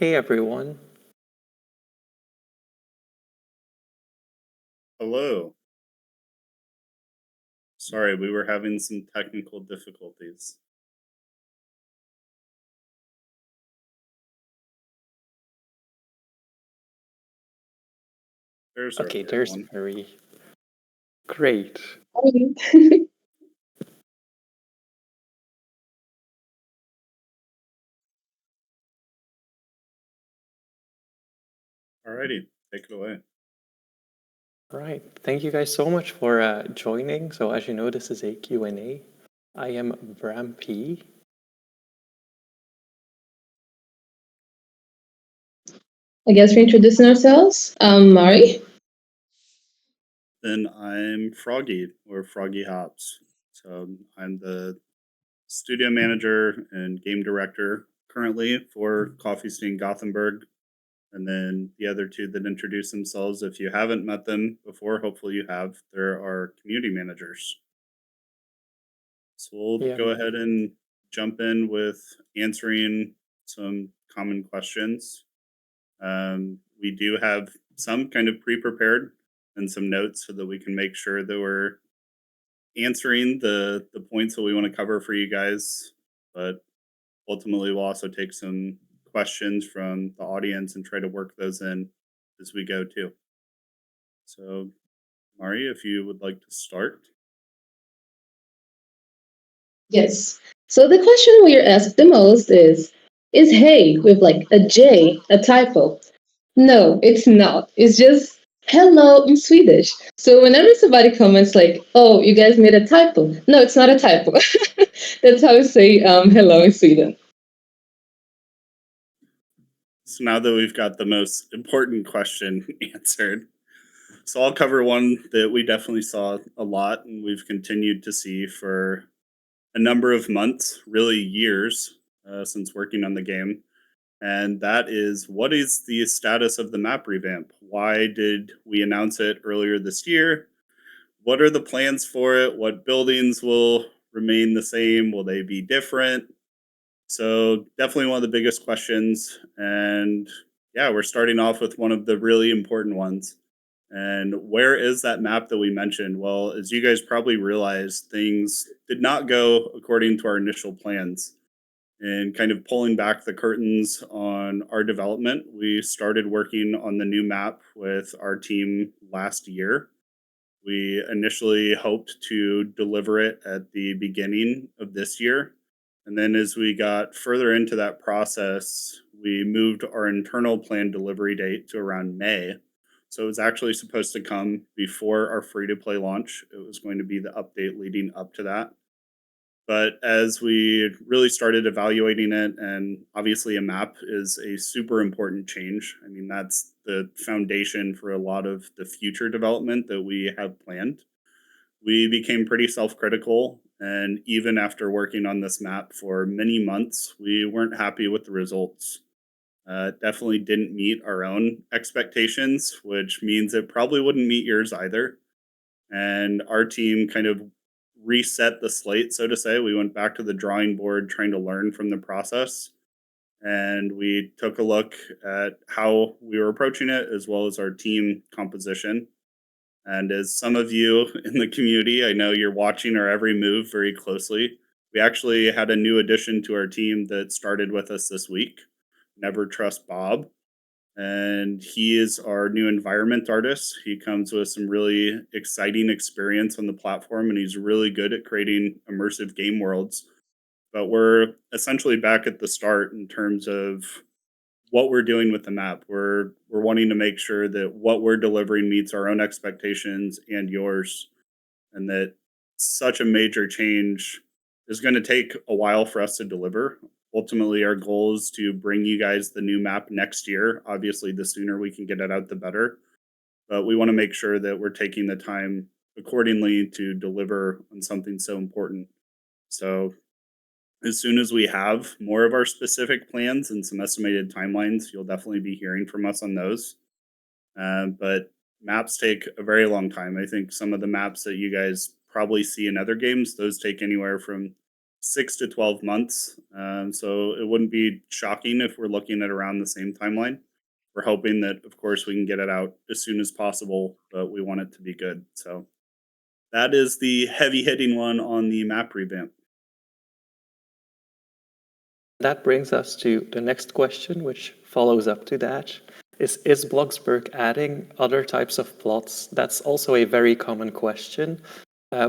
Hey everyone. Hello. Sorry, we were having some technical difficulties. There's our Okay, third there's one. Mary. Great. Alrighty, take it away. All right. Thank you guys so much for joining. So as you know, this is a Q&A. I am Bram P. I guess we're introducing ourselves. Mari. Then I'm Froggy, or Froggy Hops. So I'm the studio manager and game director currently for Coffee Stain Gothenburg. And then the other two that introduce themselves, if you haven't met them before, hopefully you have, there are community managers. So we'll Yeah. go ahead and jump in with answering some common questions. We do have some kind of pre-prepared and some notes so that we can make sure that we're answering the points that we want to cover for you guys. But ultimately, we'll also take some questions from the audience and try to work those in as we go too. So, Mari, if you would like to start. Yes. So the question we are asked the most is hey with like a J a typo? No, it's not. It's just hello in Swedish. So whenever somebody comments like, oh, you guys made a typo. No, it's not a typo. That's how we say hello in Sweden. So now that we've got the most important question answered, so I'll cover one that we definitely saw a lot and we've continued to see for a number of months, really years, since working on the game. And that is, what is the status of the map revamp? Why did we announce it earlier this year? What are the plans for it? What buildings will remain the same? Will they be different? So, definitely one of the biggest questions. And yeah, we're starting off with one of the really important ones. And where is that map that we mentioned? Well, as you guys probably realized, things did not go according to our initial plans. And kind of pulling back the curtains on our development, we started working on the new map with our team last year. We initially hoped to deliver it at the beginning of this year. And then as we got further into that process, we moved our internal planned delivery date to around May. So it was actually supposed to come before our free to play launch. It was going to be the update leading up to that. But as we really started evaluating it, and obviously a map is a super important change. I mean, that's the foundation for a lot of the future development that we have planned. We became pretty self critical. And even after working on this map for many months, we weren't happy with the results. It definitely didn't meet our own expectations, which means it probably wouldn't meet yours either. And our team kind of reset the slate, so to say. We went back to the drawing board trying to learn from the process. And we took a look at how we were approaching it as well as our team composition. And as some of you in the community, I know you're watching our every move very closely. We actually had a new addition to our team that started with us this week. Never Trust Bob, and he is our new environment artist. He comes with some really exciting experience on the platform, and he's really good at creating immersive game worlds. But we're essentially back at the start in terms of what we're doing with the map. We're wanting to make sure that what we're delivering meets our own expectations and yours, and that such a major change is going to take a while for us to deliver. Ultimately, our goal is to bring you guys the new map next year. Obviously, the sooner we can get it out, the better. But we want to make sure that we're taking the time accordingly to deliver on something so important. So, as soon as we have more of our specific plans and some estimated timelines, you'll definitely be hearing from us on those. But maps take a very long time. I think some of the maps that you guys probably see in other games, those take anywhere from 6 to 12 months. So it wouldn't be shocking if we're looking at around the same timeline. We're hoping that, of course, we can get it out as soon as possible, but we want it to be good. So that is the heavy hitting one on the map revamp. That brings us to the next question, which follows up to that. Is Bloxburg adding other types of plots? That's also a very common question.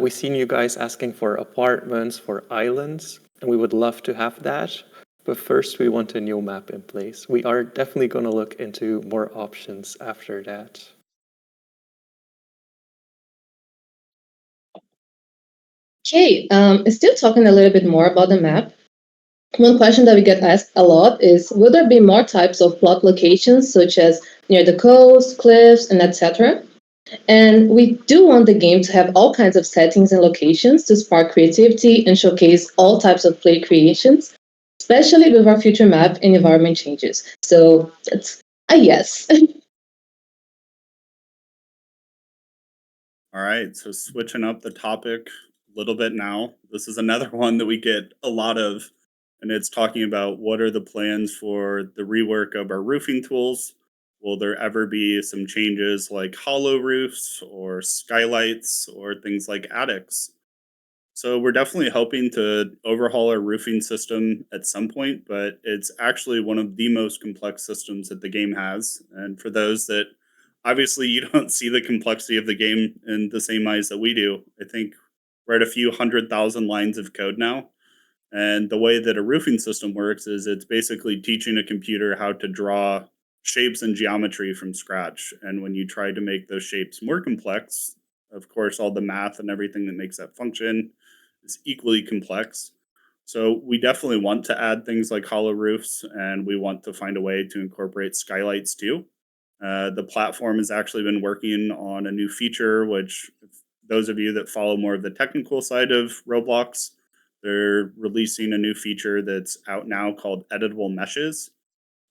We've seen you guys asking for apartments, for islands, and we would love to have that. But first, we want a new map in place. We are definitely going to look into more options after that. Okay, still talking a little bit more about the map. One question that we get asked a lot is, will there be more types of plot locations, such as near the coast, cliffs, and etc.? And we do want the game to have all kinds of settings and locations to spark creativity and showcase all types of play creations, especially with our future map and environment changes. So that's a yes. All right, so switching up the topic a little bit now. This is another one that we get a lot of, and it's talking about what are the plans for the rework of our roofing tools? Will there ever be some changes like hollow roofs or skylights or things like attics? So we're definitely hoping to overhaul our roofing system at some point, but it's actually one of the most complex systems that the game has. And for those that obviously you don't see the complexity of the game in the same eyes that we do, I think we're at a few 100,000 lines of code now. And the way that a roofing system works is it's basically teaching a computer how to draw shapes and geometry from scratch. And when you try to make those shapes more complex, of course, all the math and everything that makes that function is equally complex. So we definitely want to add things like hollow roofs, and we want to find a way to incorporate skylights too. The platform has actually been working on a new feature, which those of you that follow more of the technical side of Roblox, they're releasing a new feature that's out now called editable meshes.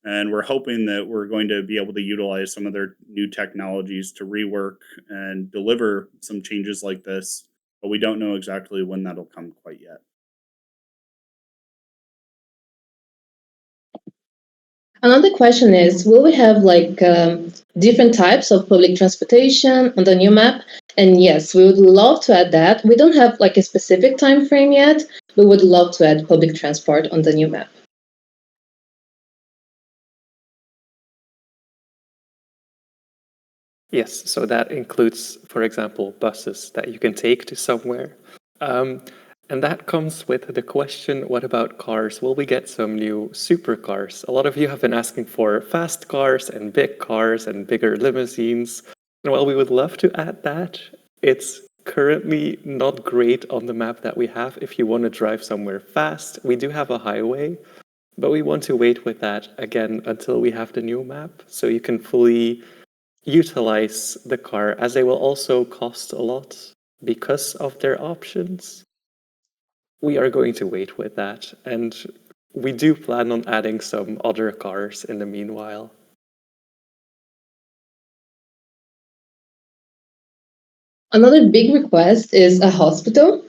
And we're hoping that we're going to be able to utilize some of their new technologies to rework and deliver some changes like this, but we don't know exactly when that'll come quite yet. Another question is, will we have different types of public transportation on the new map? And yes, we would love to add that. We don't have like a specific time frame yet. We would love to add public transport on the new map. Yes, so that includes, for example, buses that you can take to somewhere. And that comes with the question, what about cars? Will we get some new supercars? A lot of you have been asking for fast cars and bigger limousines. And while we would love to add that, it's currently not great on the map that we have if you want to drive somewhere fast. We do have a highway, but we want to wait with that again until we have the new map so you can fully utilize the car, as they will also cost a lot because of their options. We are going to wait with that, and we do plan on adding some other cars in the meanwhile. Another big request is a hospital.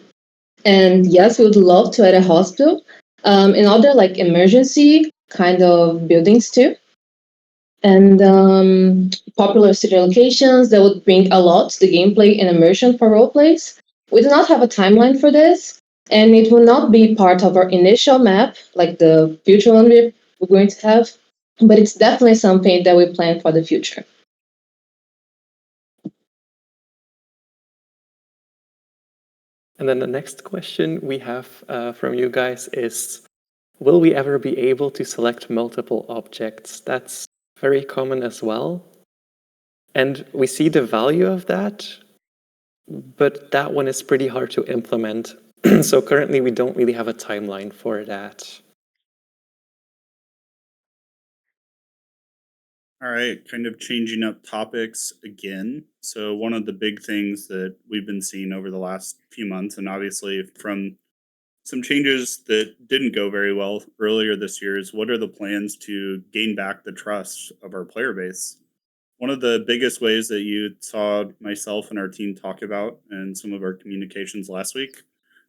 And yes, we would love to add a hospital and other like emergency kind of buildings too. And popular city locations that would bring a lot to the gameplay and immersion for roleplays. We do not have a timeline for this, and it will not be part of our initial map, like the future one we're going to have, but it's definitely something that we plan for the future. And then the next question we have from you guys is, will we ever be able to select multiple objects? That's very common as well. And we see the value of that, but that one is pretty hard to implement. So currently we don't really have a timeline for that. All right, kind of changing up topics again. So, one of the big things that we've been seeing over the last few months, and obviously from some changes that didn't go very well earlier this year, is what are the plans to gain back the trust of our player base? One of the biggest ways that you saw myself and our team talk about in some of our communications last week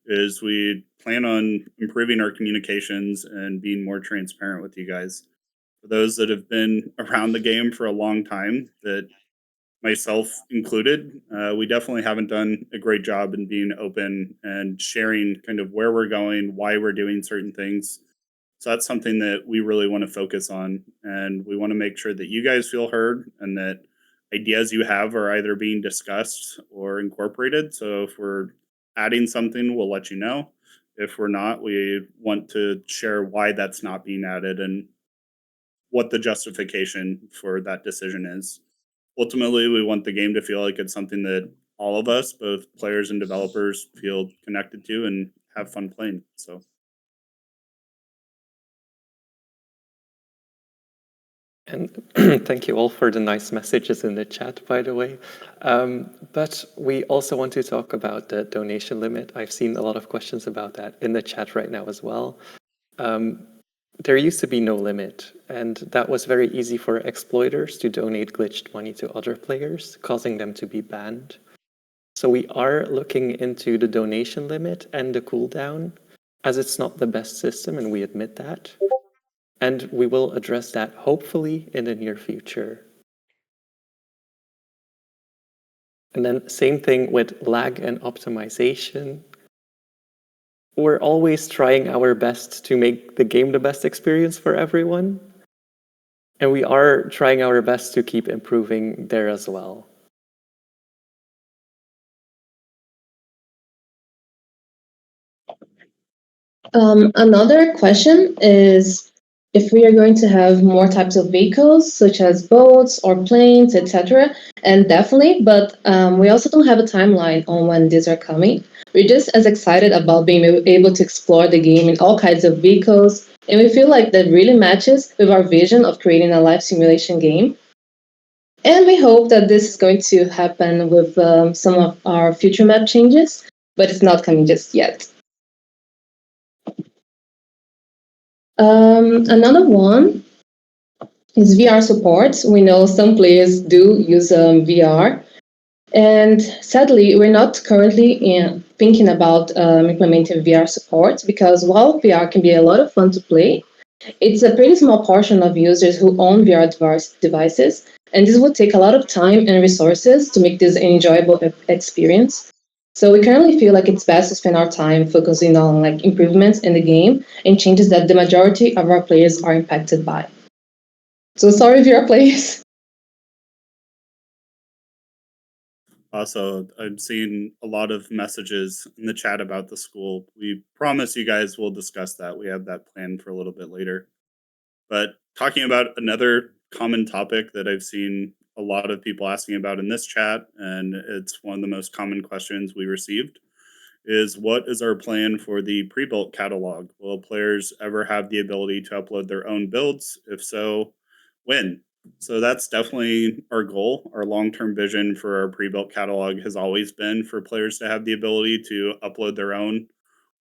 is we plan on improving our communications and being more transparent with you guys. For those that have been around the game for a long time, that myself included, we definitely haven't done a great job in being open and sharing kind of where we're going, why we're doing certain things. So that's something that we really want to focus on. And we want to make sure that you guys feel heard and that ideas you have are either being discussed or incorporated. So if we're adding something, we'll let you know. If we're not, we want to share why that's not being added and what the justification for that decision is. Ultimately, we want the game to feel like it's something that all of us, both players and developers, feel connected to and have fun playing. So And thank you all for the nice messages in the chat, by the way. But we also want to talk about the donation limit. I've seen a lot of questions about that in the chat right now as well. There used to be no limit, and that was very easy for exploiters to donate glitched money to other players, causing them to be banned. So we are looking into the donation limit and the cooldown, as it's not the best system, and we admit that. And we will address that hopefully in the near future. And then same thing with lag and optimization. We're always trying our best to make the game the best experience for everyone. And we are trying our best to keep improving there as well. Another question is if we are going to have more types of vehicles, such as boats or planes, etc. And definitely, but we also don't have a timeline on when these are coming. We're just as excited about being able to explore the game in all kinds of vehicles, and we feel like that really matches with our vision of creating a life simulation game. And we hope that this is going to happen with some of our future map changes, but it's not coming just yet. Another one is VR support. We know some players do use VR, and sadly, we're not currently thinking about implementing VR support because while VR can be a lot of fun to play, it's a pretty small portion of users who own VR devices, and this would take a lot of time and resources to make this an enjoyable experience. So we currently feel like it's best to spend our time focusing on like improvements in the game and changes that the majority of our players are impacted by. So sorry VR players. also, I'm seeing a lot of messages in the chat about the school. We promise you guys we'll discuss that. We have that planned for a little bit later. But talking about another common topic that I've seen a lot of people asking about in this chat, and it's one of the most common questions we received, is what is our plan for the pre-built catalog? Will players ever have the ability to upload their own builds? If so, when? So that's definitely our goal. Our long-term vision for our pre-built catalog has always been for players to have the ability to upload their own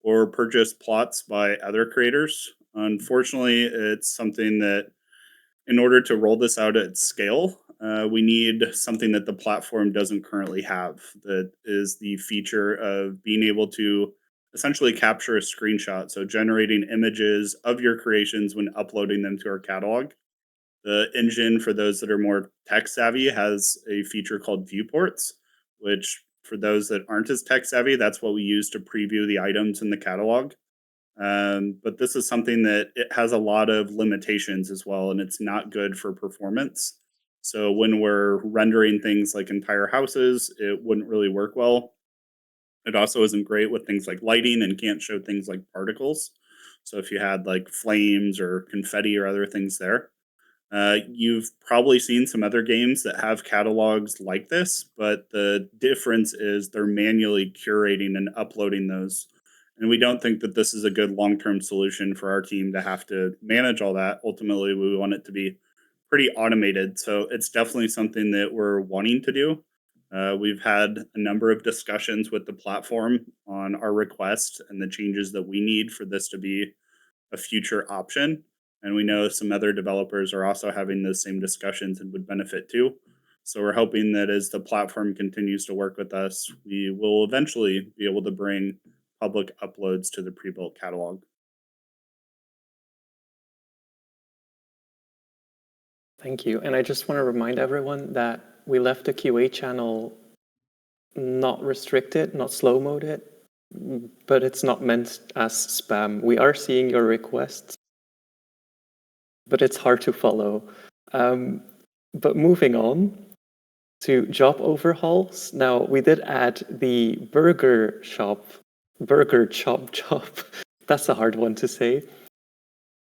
or purchase plots by other creators. Unfortunately, it's something that in order to roll this out at scale, we need something that the platform doesn't currently have. That is the feature of being able to essentially capture a screenshot. So generating images of your creations when uploading them to our catalog. The engine, for those that are more tech savvy, has a feature called viewports, which for those that aren't as tech savvy, that's what we use to preview the items in the catalog. But this is something that it has a lot of limitations as well, and it's not good for performance. So when we're rendering things like entire houses, it wouldn't really work well. It also isn't great with things like lighting and can't show things like particles. So if you had like flames or confetti or other things there, you've probably seen some other games that have catalogs like this, but the difference is they're manually curating and uploading those. And we don't think that this is a good long term solution for our team to have to manage all that. Ultimately, we want it to be pretty automated. So it's definitely something that we're wanting to do. We've had a number of discussions with the platform on our request and the changes that we need for this to be a future option. And we know some other developers are also having those same discussions and would benefit too. So we're hoping that as the platform continues to work with us, we will eventually be able to bring public uploads to the pre-built catalog. Thank you. And I just want to remind everyone that we left the QA channel not restricted, not slow moded, but it's not meant as spam. We are seeing your requests, but it's hard to follow. But moving on to job overhauls. Now, we did add the burger chop job. That's a hard one to say.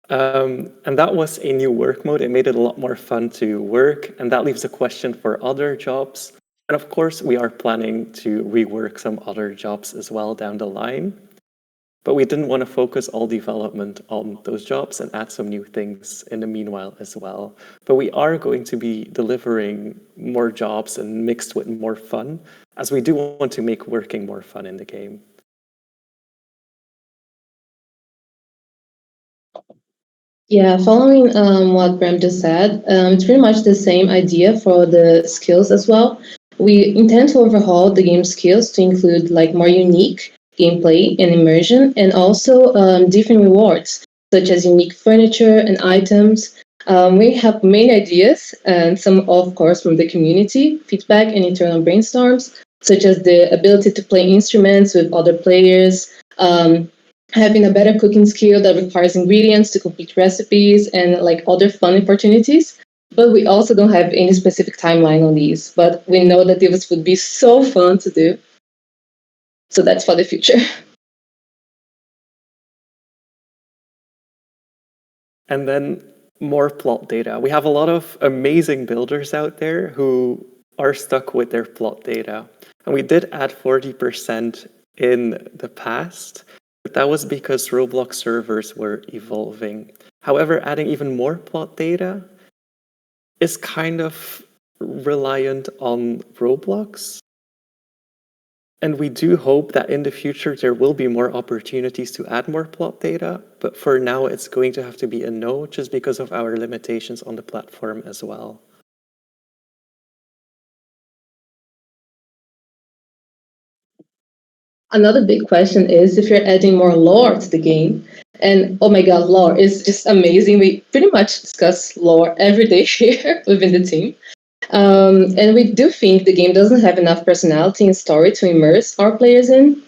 And that was a new work mode. It made it a lot more fun to work, and that leaves a question for other jobs. And of course, we are planning to rework some other jobs as well down the line. But we didn't want to focus all development on those jobs and add some new things in the meanwhile as well. But we are going to be delivering more jobs and mixed with more fun, as we do want to make working more fun in the game. Yeah, following what Bram just said, it's pretty much the same idea for the skills as well. We intend to overhaul the game skills to include like more unique gameplay and immersion, and also different rewards, such as unique furniture and items. We have many ideas, and some, of course, from the community feedback and internal brainstorms, such as the ability to play instruments with other players, having a better cooking skill that requires ingredients to complete recipes, and like other fun opportunities. But we also don't have any specific timeline on these. But we know that this would be so fun to do. So that's for the future. And then more plot data. We have a lot of amazing builders out there who are stuck with their plot data. And we did add 40% in the past, but that was because Roblox servers were evolving. However, adding even more plot data is kind of reliant on Roblox. And we do hope that in the future there will be more opportunities to add more plot data, but for now it's going to have to be a no, just because of our limitations on the platform as well. Another big question is if you're adding more lore to the game. And oh my god, lore is just amazing. We pretty much discuss lore every day here within the team. And we do think the game doesn't have enough personality and story to immerse our players in.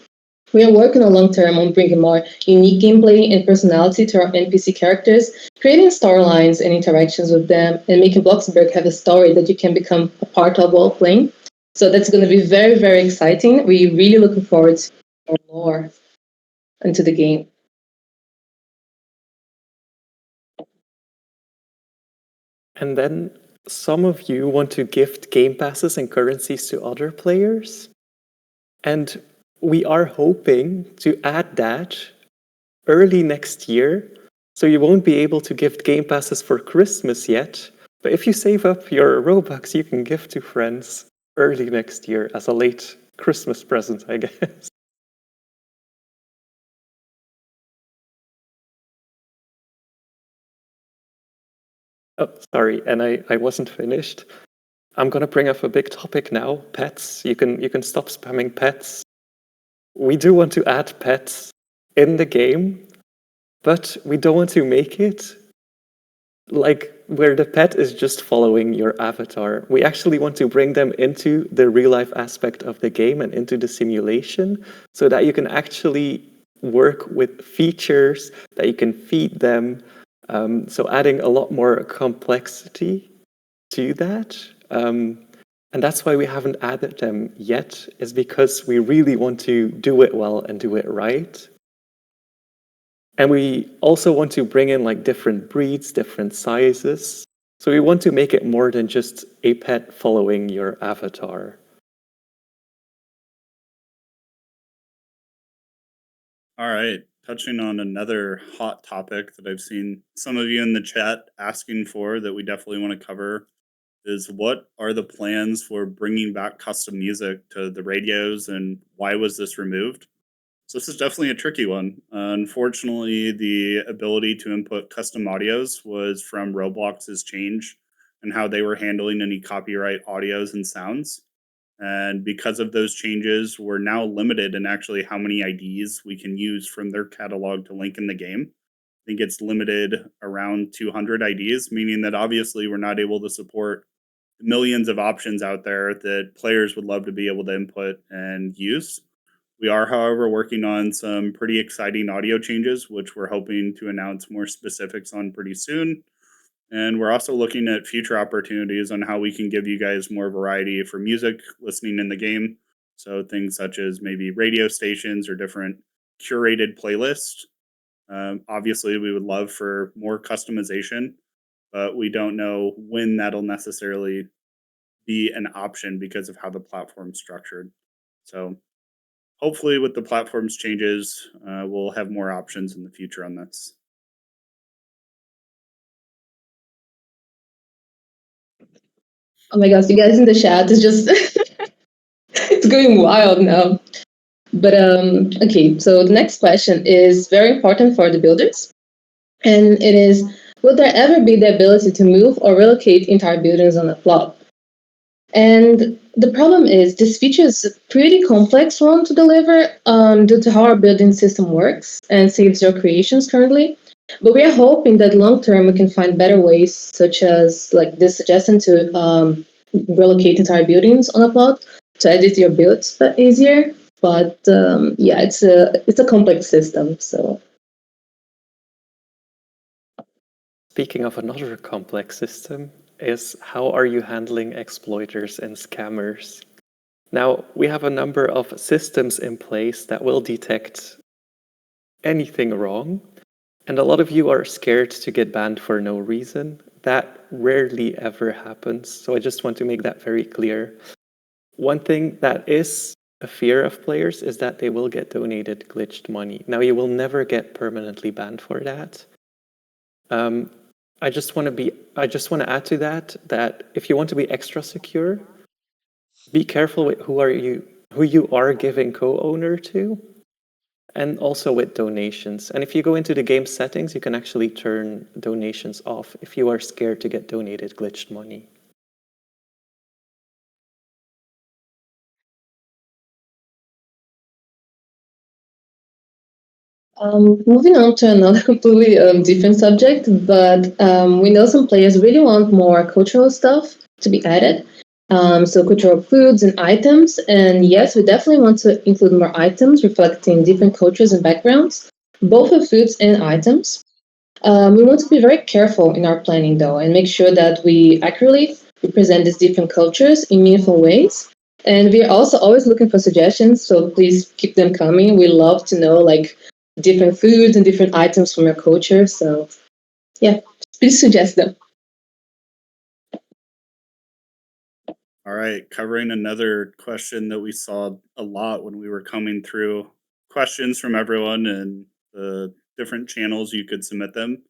We are working on long term on bringing more unique gameplay and personality to our NPC characters, creating storylines and interactions with them, and making Bloxburg have a story that you can become a part of while playing. So that's going to be very, very exciting. We're really looking forward to more into the game. And then some of you want to gift game passes and currencies to other players. And we are hoping to add that early next year. So you won't be able to gift game passes for Christmas yet. But if you save up your Robux, you can gift to friends early next year as a late Christmas present, I guess. Oh, sorry, and I wasn't finished. I'm gonna bring up a big topic now, pets. You can stop spamming pets. We do want to add pets in the game, but we don't want to make it like where the pet is just following your avatar. We actually want to bring them into the real life aspect of the game and into the simulation so that you can actually work with features, that you can feed them. So adding a lot more complexity to that. And that's why we haven't added them yet, is because we really want to do it well and do it right. And we also want to bring in like different breeds, different sizes. So we want to make it more than just a pet following your avatar. All right. Touching on another hot topic that I've seen some of you in the chat asking for that we definitely want to cover is what are the plans for bringing back custom music to the radios and why was this removed? So this is definitely a tricky one. Unfortunately, the ability to input custom audios was from Roblox's change and how they were handling any copyright audios and sounds. And because of those changes, we're now limited in actually how many IDs we can use from their catalog to link in the game. I think it's limited around 200 IDs, meaning that obviously we're not able to support millions of options out there that players would love to be able to input and use. We are, however, working on some pretty exciting audio changes, which we're hoping to announce more specifics on pretty soon. And we're also looking at future opportunities on how we can give you guys more variety for music listening in the game. So things such as maybe radio stations or different curated playlists. Obviously, we would love for more customization, but we don't know when that'll necessarily be an option because of how the platform's structured. So hopefully, with the platform's changes, we'll have more options in the future on this. Oh my gosh, you guys in the chat is just it's going wild now. But okay, so the next question is very important for the builders, and it is: will there ever be the ability to move or relocate entire buildings on a plot? And the problem is this feature is a pretty complex one to deliver due to how our building system works and saves your creations currently. But we are hoping that long term we can find better ways, such as like this suggestion to relocate entire buildings on a plot to edit your builds easier. But yeah, it's a complex system. So Speaking of another complex system, is how are you handling exploiters and scammers? Now, we have a number of systems in place that will detect anything wrong, and a lot of you are scared to get banned for no reason. That rarely ever happens, so I just want to make that very clear. One thing that is a fear of players is that they will get donated glitched money. Now, you will never get permanently banned for that. I just want to add to that if you want to be extra secure, be careful with who you are giving co-owner to, and also with donations. And if you go into the game settings, you can actually turn donations off if you are scared to get donated glitched money. moving on to another completely different subject, but we know some players really want more cultural stuff to be added. So cultural foods and items, and yes, we definitely want to include more items reflecting different cultures and backgrounds, both of foods and items. We want to be very careful in our planning, though, and make sure that we accurately represent these different cultures in meaningful ways. And we're also always looking for suggestions, so please keep them coming. We love to know like different foods and different items from your culture. So yeah, please suggest them. All right, covering another question that we saw a lot when we were coming through questions from everyone and the different channels you could submit them.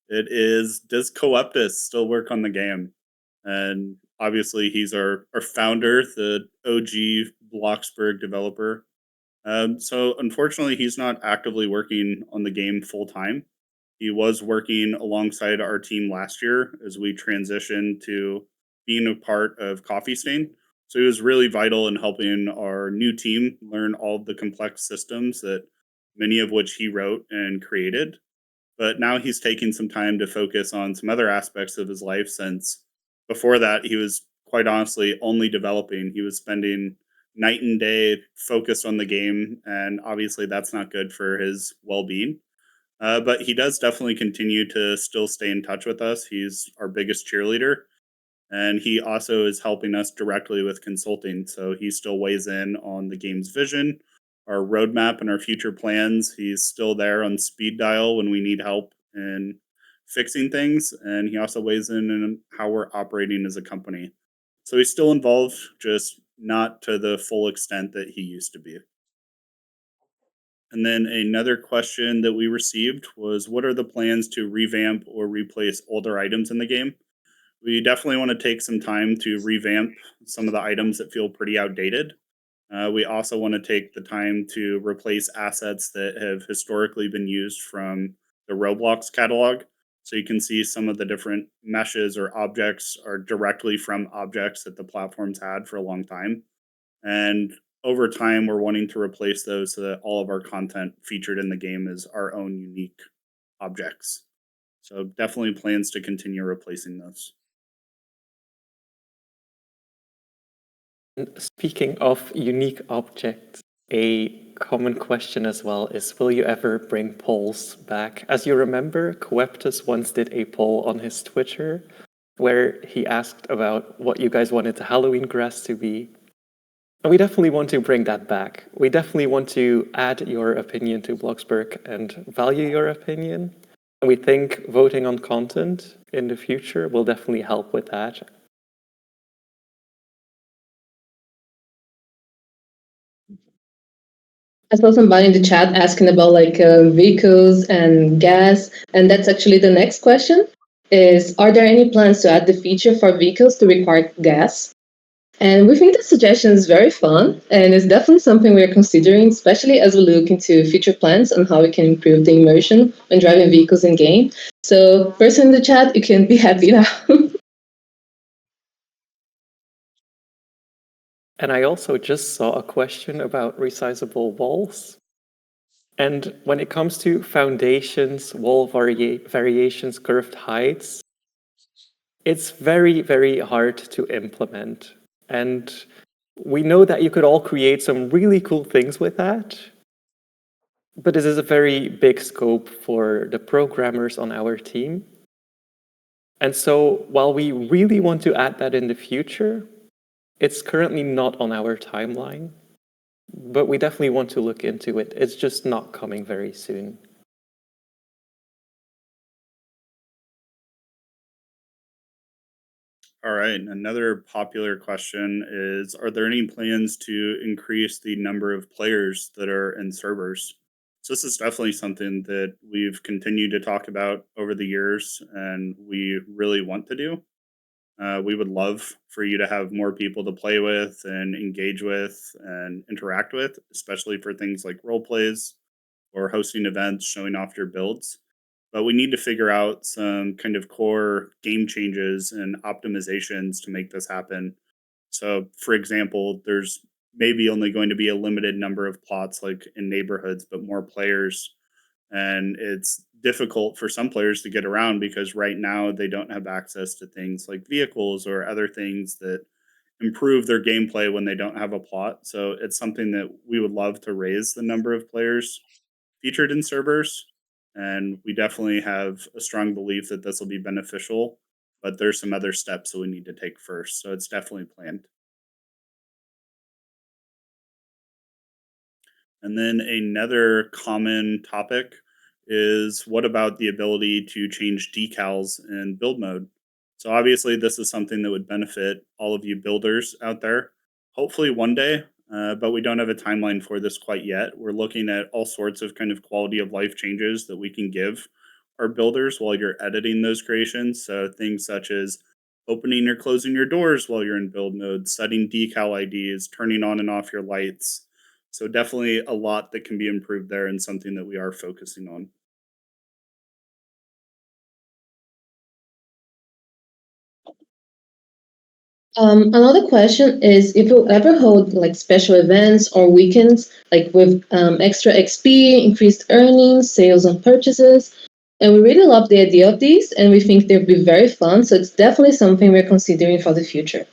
It is, does Coeptus still work on the game? And obviously, he's our founder, the OG Bloxburg developer. So unfortunately, he's not actively working on the game full time. He was working alongside our team last year as we transitioned to being a part of Coffee Stain. So he was really vital in helping our new team learn all of the complex systems that many of which he wrote and created. But now he's taking some time to focus on some other aspects of his life since before that he was quite honestly only developing. He was spending night and day focused on the game, and obviously that's not good for his well-being. But he does definitely continue to still stay in touch with us. He's our biggest cheerleader, and he also is helping us directly with consulting. So he still weighs in on the game's vision, our roadmap, and our future plans. He's still there on speed dial when we need help in fixing things, and he also weighs in how we're operating as a company. So he's still involved, just not to the full extent that he used to be. And then another question that we received was, what are the plans to revamp or replace older items in the game? We definitely want to take some time to revamp some of the items that feel pretty outdated. We also want to take the time to replace assets that have historically been used from the Roblox catalog. So you can see some of the different meshes or objects are directly from objects that the platform's had for a long time. And over time, we're wanting to replace those so that all of our content featured in the game is our own unique objects. So definitely plans to continue replacing those. And speaking of unique objects, a common question as well is, will you ever bring polls back? As you remember, Coeptus once did a poll on his Twitter where he asked about what you guys wanted the Halloween grass to be. And we definitely want to bring that back. We definitely want to add your opinion to Bloxburg and value your opinion. And we think voting on content in the future will definitely help with that. I saw somebody in the chat asking about like vehicles and gas, and that's actually the next question: is are there any plans to add the feature for vehicles to require gas? And we think the suggestion is very fun, and it's definitely something we're considering, especially as we look into future plans on how we can improve the immersion when driving vehicles in game. So, person in the chat, you can be happy now. And I also just saw a question about resizable walls. And when it comes to foundations, wall variations, curved heights, it's very, very hard to implement. And we know that you could all create some really cool things with that, but this is a very big scope for the programmers on our team. And so while we really want to add that in the future, it's currently not on our timeline, but we definitely want to look into it. It's just not coming very soon. All right. Another popular question is, are there any plans to increase the number of players that are in servers? So this is definitely something that we've continued to talk about over the years and we really want to do. We would love for you to have more people to play with and engage with and interact with, especially for things like role plays or hosting events, showing off your builds. But we need to figure out some kind of core game changes and optimizations to make this happen. So, for example, there's maybe only going to be a limited number of plots like in neighborhoods, but more players. And it's difficult for some players to get around because right now they don't have access to things like vehicles or other things that improve their gameplay when they don't have a plot. So it's something that we would love to raise the number of players featured in servers. And we definitely have a strong belief that this will be beneficial, but there's some other steps that we need to take first. So it's definitely planned. And then another common topic is, what about the ability to change decals in build mode? So obviously this is something that would benefit all of you builders out there. Hopefully one day, but we don't have a timeline for this quite yet. We're looking at all sorts of kind of quality of life changes that we can give our builders while you're editing those creations. So things such as opening or closing your doors while you're in build mode, setting decal IDs, turning on and off your lights. So definitely a lot that can be improved there and something that we are focusing on. Another question is if you'll ever hold like special events or weekends, like with extra XP, increased earnings, sales on purchases. And we really love the idea of these, and we think they'll be very fun. So it's definitely something we're considering for the future.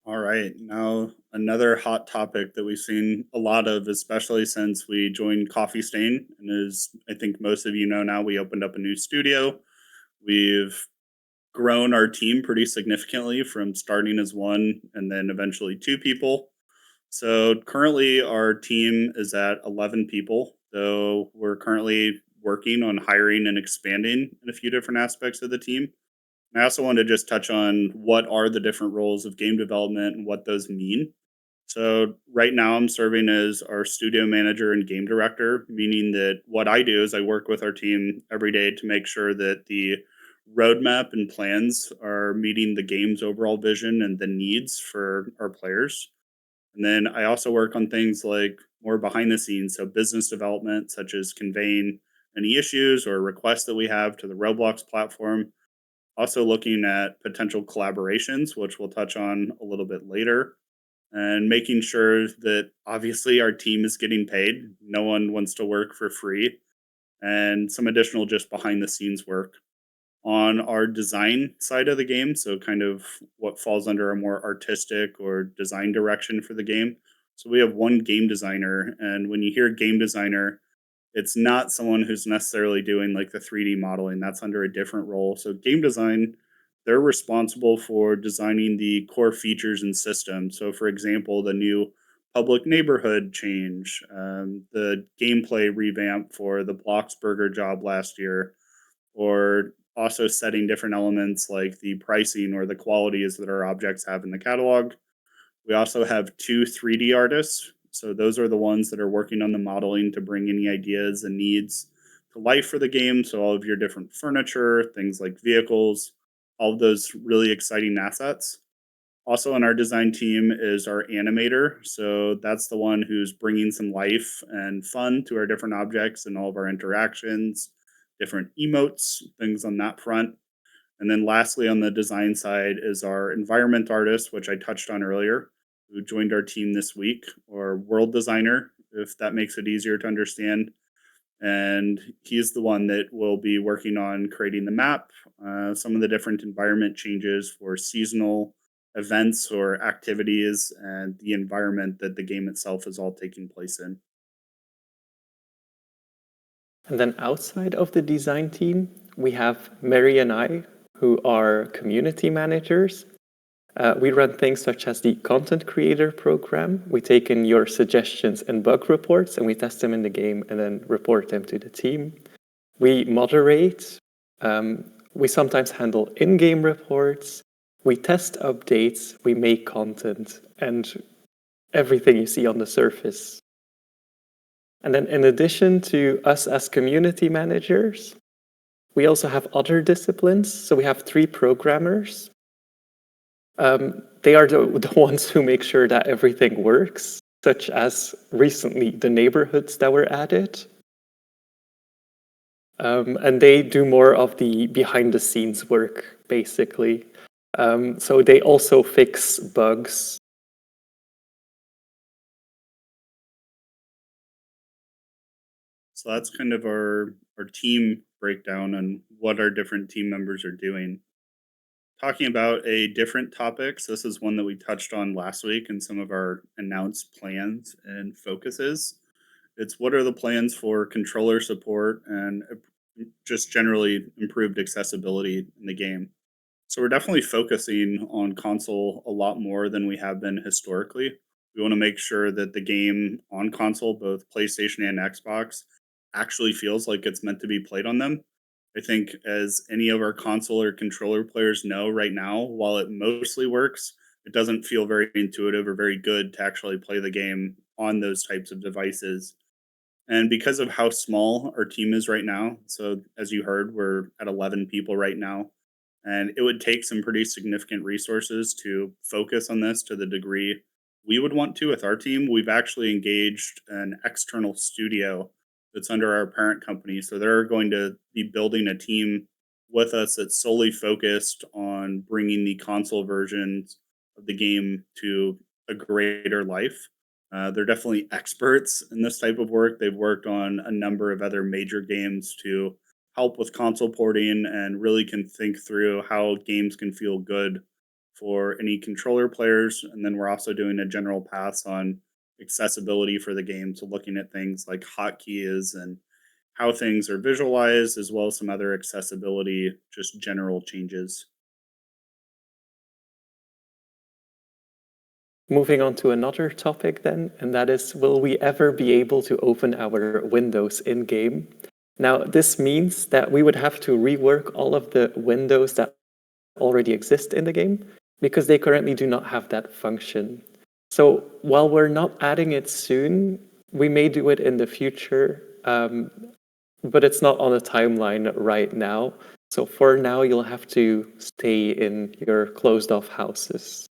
All right. Now, another hot topic that we've seen a lot of, especially since we joined Coffee Stain, and as I think most of you know now, we opened up a new studio. We've grown our team pretty significantly from starting as one and then eventually two people. So currently, our team is at 11 people, though we're currently working on hiring and expanding in a few different aspects of the team. I also want to just touch on what are the different roles of game development and what those mean. So, right now, I'm serving as our studio manager and game director, meaning that what I do is I work with our team every day to make sure that the roadmap and plans are meeting the game's overall vision and the needs for our players. And then I also work on things like more behind the scenes, so business development, such as conveying any issues or requests that we have to the Roblox platform. Also, looking at potential collaborations, which we'll touch on a little bit later, and making sure that obviously our team is getting paid. No one wants to work for free, and some additional just behind the scenes work on our design side of the game. So, kind of what falls under a more artistic or design direction for the game. So, we have one game designer, and when you hear game designer, it's not someone who's necessarily doing like the 3D modeling. That's under a different role. So, game design, they're responsible for designing the core features and systems. So, for example, the new public neighborhood change, the gameplay revamp for the Bloxburger job last year, or also setting different elements like the pricing or the qualities that our objects have in the catalog. We also have two 3D artists. So those are the ones that are working on the modeling to bring any ideas and needs to life for the game. So all of your different furniture, things like vehicles, all of those really exciting assets. Also on our design team is our animator. So that's the one who's bringing some life and fun to our different objects and all of our interactions, different emotes, things on that front. And then lastly, on the design side is our environment artist, which I touched on earlier, who joined our team this week, or world designer, if that makes it easier to understand. And he's the one that will be working on creating the map, some of the different environment changes for seasonal events or activities, and the environment that the game itself is all taking place in. And then outside of the design team, we have Mary and I, who are community managers. We run things such as the content creator program. We take in your suggestions and bug reports and we test them in the game and then report them to the team. We moderate. We sometimes handle in-game reports. We test updates. We make content and everything you see on the surface. And then in addition to us as community managers, we also have other disciplines. So we have 3 programmers. They are the ones who make sure that everything works, such as recently the neighborhoods that were added. And they do more of the behind the scenes work, basically. So they also fix bugs. So that's kind of our team breakdown and what our different team members are doing. Talking about a different topic, so this is one that we touched on last week in some of our announced plans and focuses. It's what are the plans for controller support and just generally improved accessibility in the game. So we're definitely focusing on console a lot more than we have been historically. We want to make sure that the game on console, both PlayStation and Xbox, actually feels like it's meant to be played on them. I think, as any of our console or controller players know right now, while it mostly works, it doesn't feel very intuitive or very good to actually play the game on those types of devices. And because of how small our team is right now, so as you heard, we're at 11 people right now, and it would take some pretty significant resources to focus on this to the degree we would want to with our team. We've actually engaged an external studio that's under our parent company. So they're going to be building a team with us that's solely focused on bringing the console versions of the game to a greater life. They're definitely experts in this type of work. They've worked on a number of other major games to help with console porting and really can think through how games can feel good for any controller players. And then we're also doing a general pass on accessibility for the game. So looking at things like hotkeys and how things are visualized, as well as some other accessibility, just general changes. Moving on to another topic then, and that is, will we ever be able to open our windows in-game? Now, this means that we would have to rework all of the windows that already exist in the game because they currently do not have that function. So while we're not adding it soon, we may do it in the future, but it's not on a timeline right now. So for now, you'll have to stay in your closed off houses.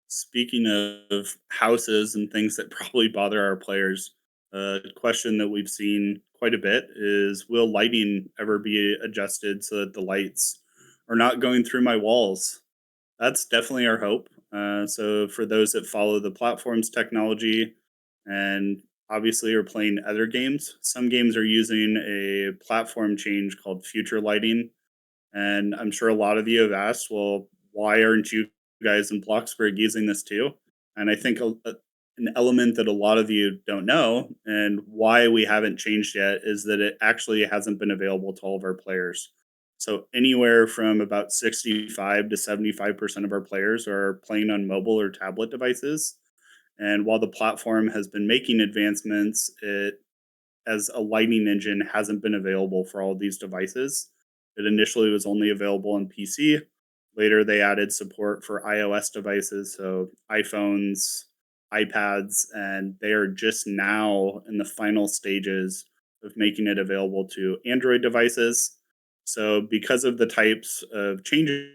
Speaking of houses and things that probably bother our players, a question that we've seen quite a bit is, will lighting ever be adjusted so that the lights are not going through my walls? That's definitely our hope. So for those that follow the platform's technology and obviously are playing other games, some games are using a platform change called future lighting. And I'm sure a lot of you have asked, well, why aren't you guys in Bloxburg using this too? And I think an element that a lot of you don't know and why we haven't changed yet is that it actually hasn't been available to all of our players. So anywhere from about 65 to 75% of our players are playing on mobile or tablet devices. And while the platform has been making advancements, it as a lighting engine hasn't been available for all of these devices. It initially was only available on PC. Later, they added support for iOS devices, so iPhones, iPads, and they are just now in the final stages of making it available to Android devices. So, because of the types of changes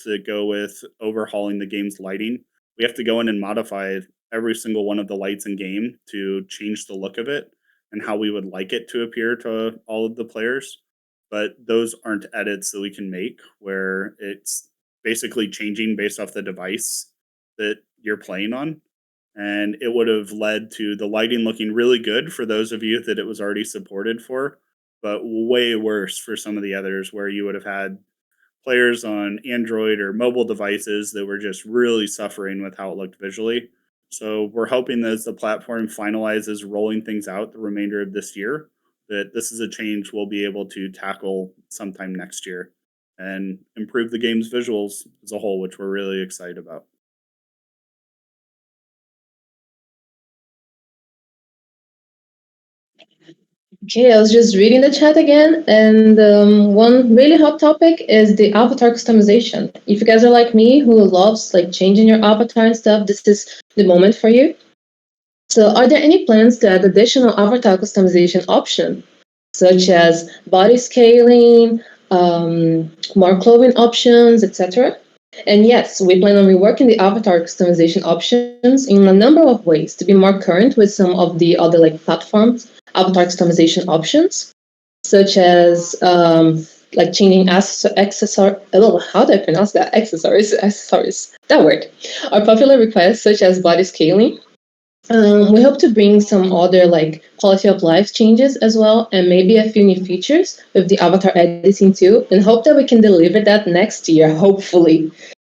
that go with overhauling the game's lighting, we have to go in and modify every single one of the lights in game to change the look of it and how we would like it to appear to all of the players. But those aren't edits that we can make where it's basically changing based off the device that you're playing on. And it would have led to the lighting looking really good for those of you that it was already supported for, but way worse for some of the others where you would have had players on Android or mobile devices that were just really suffering with how it looked visually. So we're hoping that as the platform finalizes rolling things out the remainder of this year, that this is a change we'll be able to tackle sometime next year and improve the game's visuals as a whole, which we're really excited about. Okay, I was just reading the chat again, and one really hot topic is the avatar customization. If you guys are like me, who loves like changing your avatar and stuff, this is the moment for you. So, are there any plans to add additional avatar customization options, such as body scaling, more clothing options, etc.? And yes, we plan on reworking the avatar customization options in a number of ways to be more current with some of the other like platforms avatar customization options, such as like changing accessory. Oh, how do I pronounce that? Accessories. That word. Our popular requests, such as body scaling. We hope to bring some other like quality of life changes as well, and maybe a few new features with the avatar editing too, and hope that we can deliver that next year, hopefully.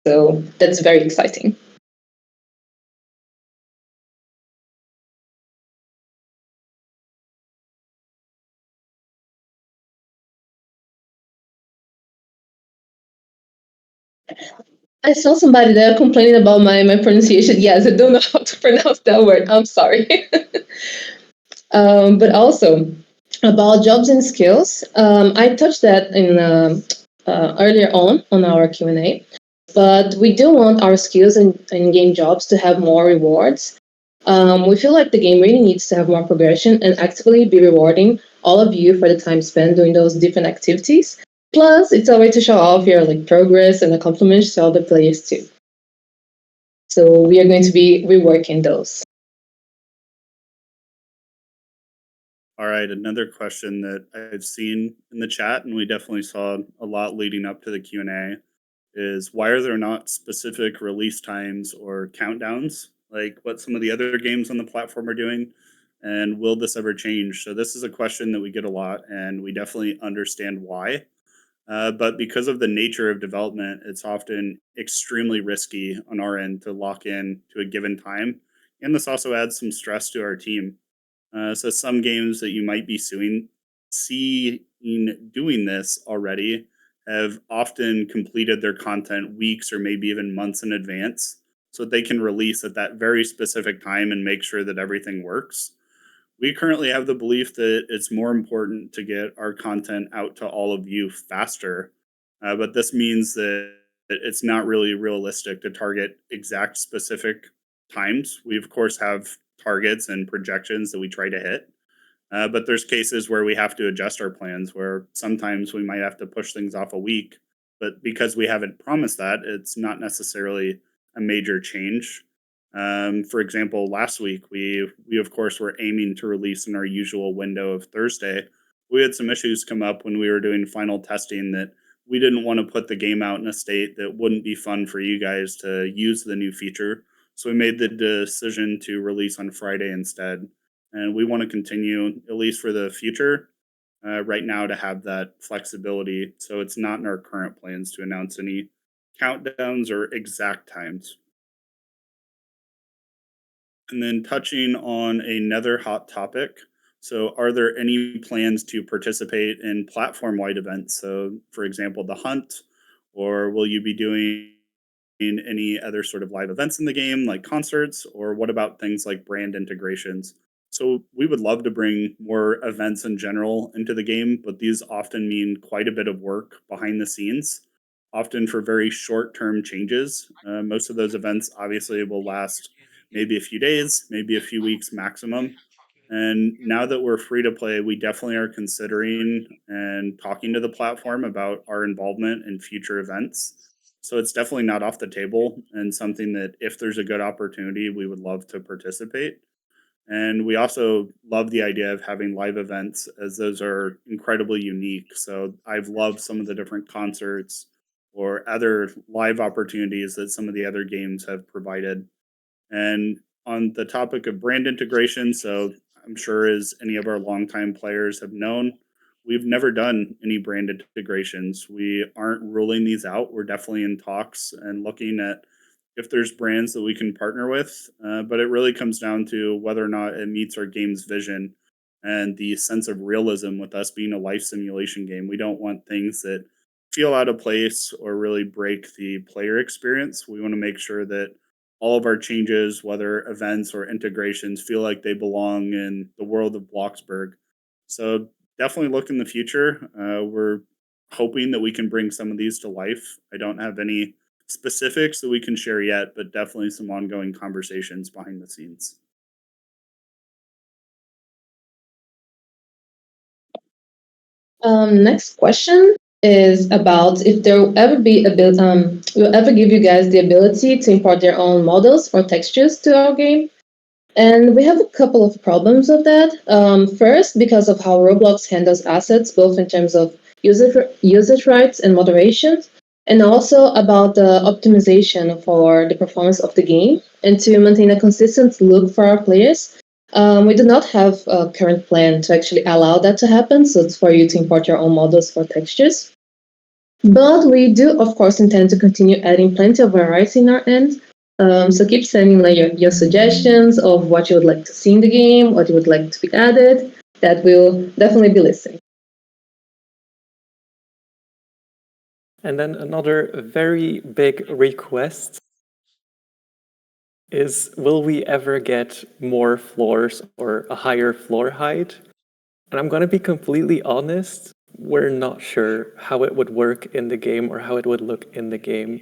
So that's very exciting. I saw somebody there complaining about my pronunciation. Yes, I don't know how to pronounce that word. I'm sorry. But also about jobs and skills, I touched that in earlier on our Q&A. But we do want our skills and game jobs to have more rewards. We feel like the game really needs to have more progression and actively be rewarding all of you for the time spent doing those different activities. Plus, it's a way to show off your like progress and accomplishments to other players too. So we are going to be reworking those. All right, another question that I've seen in the chat, and we definitely saw a lot leading up to the Q&A, is why are there not specific release times or countdowns like what some of the other games on the platform are doing? And will this ever change? So this is a question that we get a lot, and we definitely understand why. But because of the nature of development, it's often extremely risky on our end to lock in to a given time. And this also adds some stress to our team. So some games that you might be seeing doing this already have often completed their content weeks or maybe even months in advance so that they can release at that very specific time and make sure that everything works. We currently have the belief that it's more important to get our content out to all of you faster, but this means that it's not really realistic to target exact specific times. We, of course, have targets and projections that we try to hit, but there's cases where we have to adjust our plans, where sometimes we might have to push things off a week. But because we haven't promised that, it's not necessarily a major change. For example, last week we of course were aiming to release in our usual window of Thursday. We had some issues come up when we were doing final testing that we didn't want to put the game out in a state that wouldn't be fun for you guys to use the new feature. So we made the decision to release on Friday instead. And we want to continue, at least for the future, right now, to have that flexibility. So it's not in our current plans to announce any countdowns or exact times. And then touching on another hot topic. So, are there any plans to participate in platform wide events? So, for example, the hunt, or will you be doing any other sort of live events in the game, like concerts, or what about things like brand integrations? So, we would love to bring more events in general into the game, but these often mean quite a bit of work behind the scenes, often for very short term changes. Most of those events obviously will last maybe a few days, maybe a few weeks maximum. And now that we're free to play, we definitely are considering and talking to the platform about our involvement in future events. So it's definitely not off the table and something that if there's a good opportunity, we would love to participate. And we also love the idea of having live events as those are incredibly unique. So I've loved some of the different concerts or other live opportunities that some of the other games have provided. And on the topic of brand integration, so I'm sure as any of our longtime players have known, we've never done any brand integrations. We aren't ruling these out. We're definitely in talks and looking at if there's brands that we can partner with. But it really comes down to whether or not it meets our game's vision and the sense of realism with us being a life simulation game. We don't want things that feel out of place or really break the player experience. We want to make sure that all of our changes, whether events or integrations, feel like they belong in the world of Bloxburg. So definitely look in the future. We're hoping that we can bring some of these to life. I don't have any specifics that we can share yet, but definitely some ongoing conversations behind the scenes. Next question is about if there will ever be will ever give you guys the ability to import their own models or textures to our game. And we have a couple of problems with that. First, because of how Roblox handles assets, both in terms of usage rights and moderation, and also about the optimization for the performance of the game, and to maintain a consistent look for our players. We do not have a current plan to actually allow that to happen, so it's for you to import your own models for textures. But we do, of course, intend to continue adding plenty of variety in our end. So keep sending like your suggestions of what you would like to see in the game, what you would like to be added. That will definitely be listening. And then another very big request is, will we ever get more floors or a higher floor height? And I'm going to be completely honest, we're not sure how it would work in the game or how it would look in the game.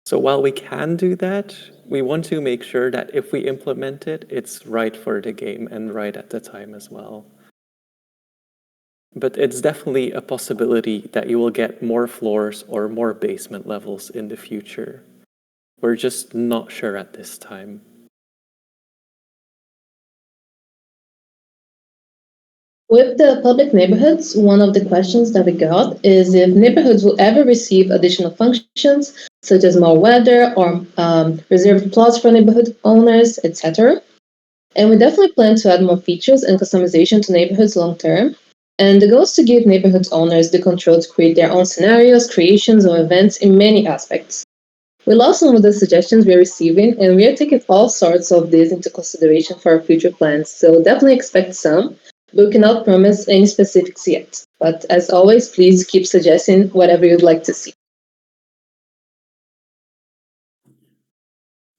So while we can do that, we want to make sure that if we implement it, it's right for the game and right at the time as well. But it's definitely a possibility that you will get more floors or more basement levels in the future. We're just not sure at this time. With the public neighborhoods, one of the questions that we got is if neighborhoods will ever receive additional functions, such as more weather or reserved plots for neighborhood owners, etc. And we definitely plan to add more features and customization to neighborhoods long term. And the goal is to give neighborhood owners the control to create their own scenarios, creations, or events in many aspects. We love some of the suggestions we're receiving, and we are taking all sorts of these into consideration for our future plans. So definitely expect some, but we cannot promise any specifics yet. But as always, please keep suggesting whatever you'd like to see.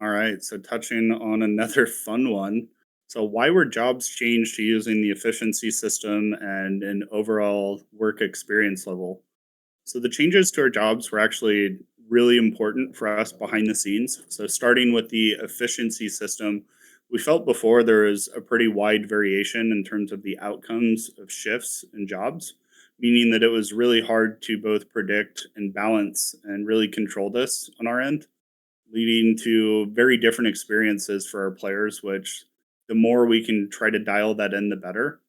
All right, so touching on another fun one. So, why were jobs changed to using the efficiency system and an overall work experience level? So the changes to our jobs were actually really important for us behind the scenes. So starting with the efficiency system, we felt before there was a pretty wide variation in terms of the outcomes of shifts and jobs, meaning that it was really hard to both predict and balance and really control this on our end. leading to very different experiences for our players, which the more we can try to dial that in, the better.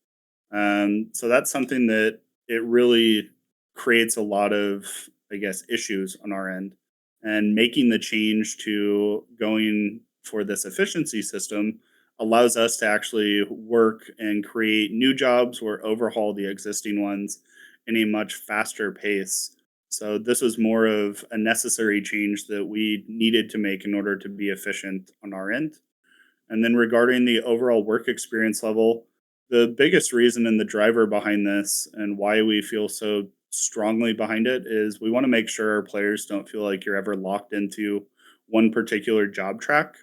So that's something that it really creates a lot of, I guess, issues on our end. And making the change to going for this efficiency system allows us to actually work and create new jobs or overhaul the existing ones in a much faster pace. So this was more of a necessary change that we needed to make in order to be efficient on our end. And then regarding the overall work experience level, the biggest reason and the driver behind this and why we feel so strongly behind it is we want to make sure our players don't feel like you're ever locked into one particular job track.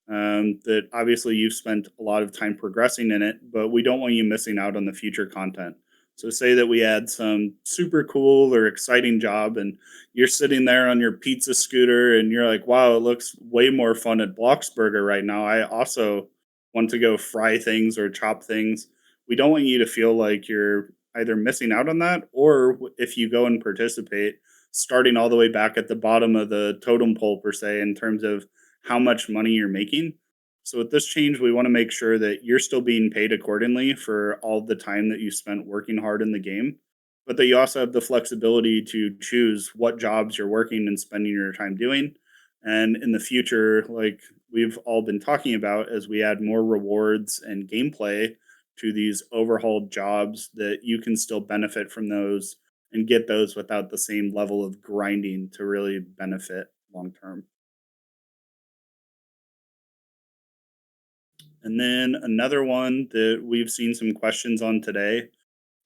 That obviously you've spent a lot of time progressing in it, but we don't want you missing out on the future content. So, say that we add some super cool or exciting job, and you're sitting there on your pizza scooter, and you're like, wow, it looks way more fun at Bloxburger right now. I also want to go fry things or chop things. We don't want you to feel like you're either missing out on that, or if you go and participate, starting all the way back at the bottom of the totem pole, per se, in terms of how much money you're making. So with this change, we want to make sure that you're still being paid accordingly for all the time that you spent working hard in the game, but that you also have the flexibility to choose what jobs you're working and spending your time doing. And in the future, like we've all been talking about, as we add more rewards and gameplay to these overhauled jobs, that you can still benefit from those and get those without the same level of grinding to really benefit long term. And then another one that we've seen some questions on today,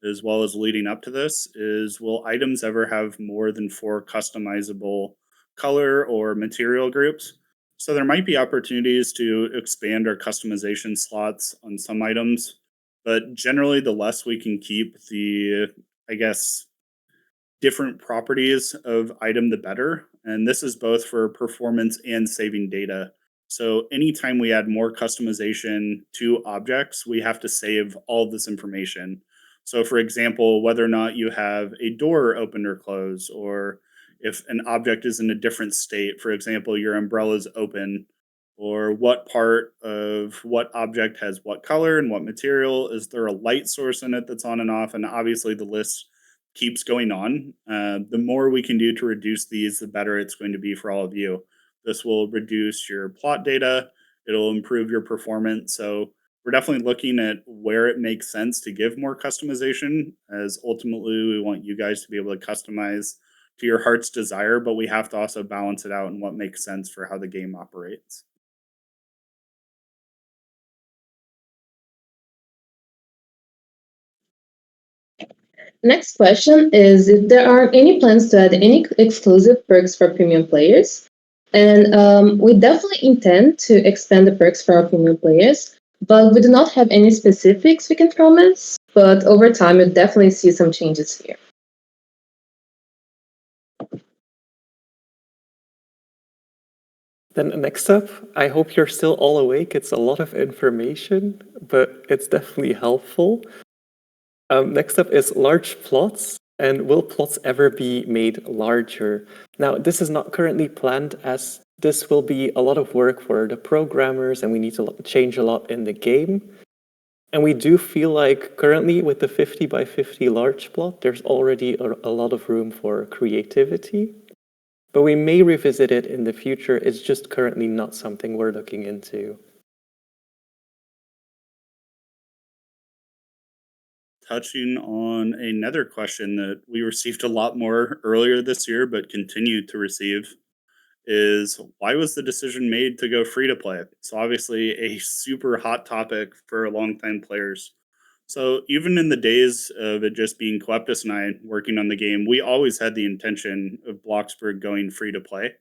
as well as leading up to this, is will items ever have more than four customizable color or material groups? So there might be opportunities to expand our customization slots on some items, but generally, the less we can keep the, I guess, different properties of item, the better. And this is both for performance and saving data. So anytime we add more customization to objects, we have to save all this information. So for example, whether or not you have a door open or close, or if an object is in a different state, for example, your umbrella is open, or what part of what object has what color and what material, is there a light source in it that's on and off, and obviously the list keeps going on. The more we can do to reduce these, the better it's going to be for all of you. This will reduce your plot data, it'll improve your performance. So, we're definitely looking at where it makes sense to give more customization, as ultimately we want you guys to be able to customize to your heart's desire, but we have to also balance it out in what makes sense for how the game operates. Next question is if there are any plans to add any exclusive perks for premium players. And we definitely intend to expand the perks for our premium players, but we do not have any specifics we can promise. But over time, you'll definitely see some changes here. Then next up, I hope you're still all awake. It's a lot of information, but it's definitely helpful. Next up is large plots, and will plots ever be made larger? Now, this is not currently planned, as this will be a lot of work for the programmers, and we need to change a lot in the game. And we do feel like currently with the 50 by 50 large plot, there's already a lot of room for creativity. But we may revisit it in the future. It's just currently not something we're looking into. Touching on another question that we received a lot more earlier this year, but continued to receive, is why was the decision made to go free to play? So, obviously, a super hot topic for longtime players. So, even in the days of it just being Coeptus and I working on the game, we always had the intention of Bloxburg going free to play.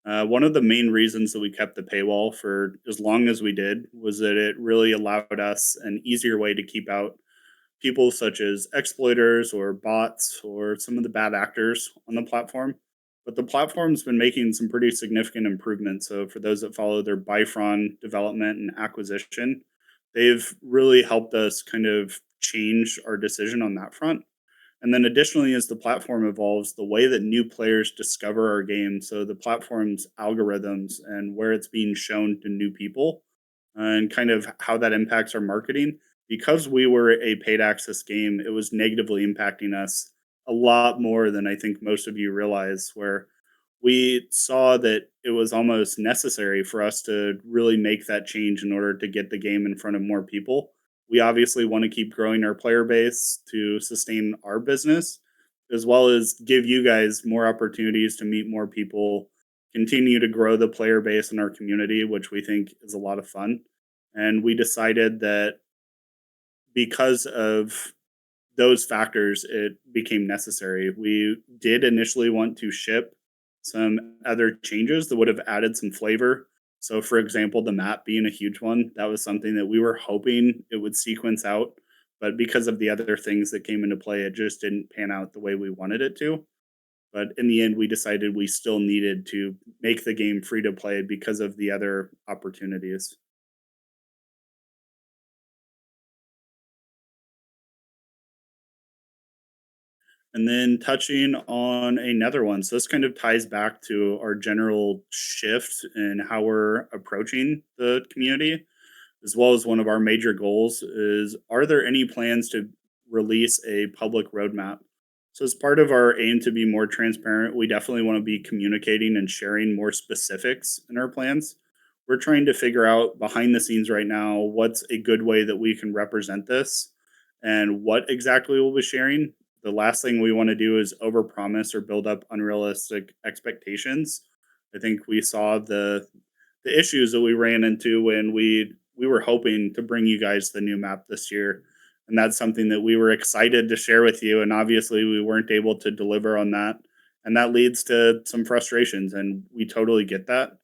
One of the main reasons that we kept the paywall for as long as we did was that it really allowed us an easier way to keep out people such as exploiters or bots or some of the bad actors on the platform. But the platform's been making some pretty significant improvements. So for those that follow their Bifron development and acquisition, they've really helped us kind of change our decision on that front. And then additionally, as the platform evolves, the way that new players discover our game, so the platform's algorithms and where it's being shown to new people, and kind of how that impacts our marketing. Because we were a paid access game, it was negatively impacting us a lot more than I think most of you realize, where we saw that it was almost necessary for us to really make that change in order to get the game in front of more people. We obviously want to keep growing our player base to sustain our business, as well as give you guys more opportunities to meet more people, continue to grow the player base in our community, which we think is a lot of fun. And we decided that because of those factors, it became necessary. We did initially want to ship some other changes that would have added some flavor. So, for example, the map being a huge one, that was something that we were hoping it would sequence out. But because of the other things that came into play, it just didn't pan out the way we wanted it to. But in the end, we decided we still needed to make the game free to play because of the other opportunities. And then touching on another one. So this kind of ties back to our general shift in how we're approaching the community, as well as one of our major goals is, are there any plans to release a public roadmap? So as part of our aim to be more transparent, we definitely want to be communicating and sharing more specifics in our plans. We're trying to figure out behind the scenes right now what's a good way that we can represent this and what exactly we'll be sharing. The last thing we want to do is overpromise or build up unrealistic expectations. I think we saw the issues that we ran into when we were hoping to bring you guys the new map this year, and that's something that we were excited to share with you, and obviously we weren't able to deliver on that, and that leads to some frustrations, and we totally get that.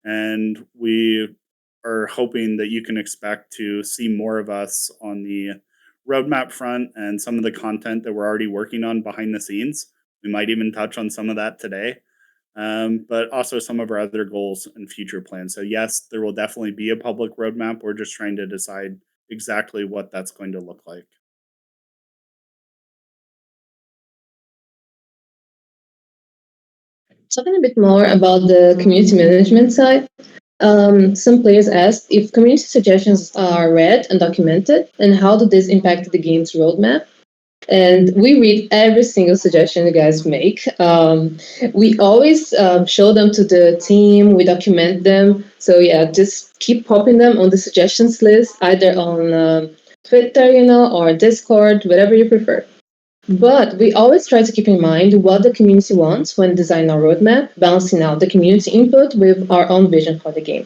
And we are hoping that you can expect to see more of us on the roadmap front and some of the content that we're already working on behind the scenes. We might even touch on some of that today, but also some of our other goals and future plans. So, yes, there will definitely be a public roadmap. We're just trying to decide exactly what that's going to look like. Talking a bit more about the community management side, some players asked if community suggestions are read and documented, and how do this impact the game's roadmap? And we read every single suggestion you guys make. We always show them to the team. We document them. So yeah, just keep popping them on the suggestions list, either on Twitter, or Discord, whatever you prefer. But we always try to keep in mind what the community wants when designing our roadmap, balancing out the community input with our own vision for the game.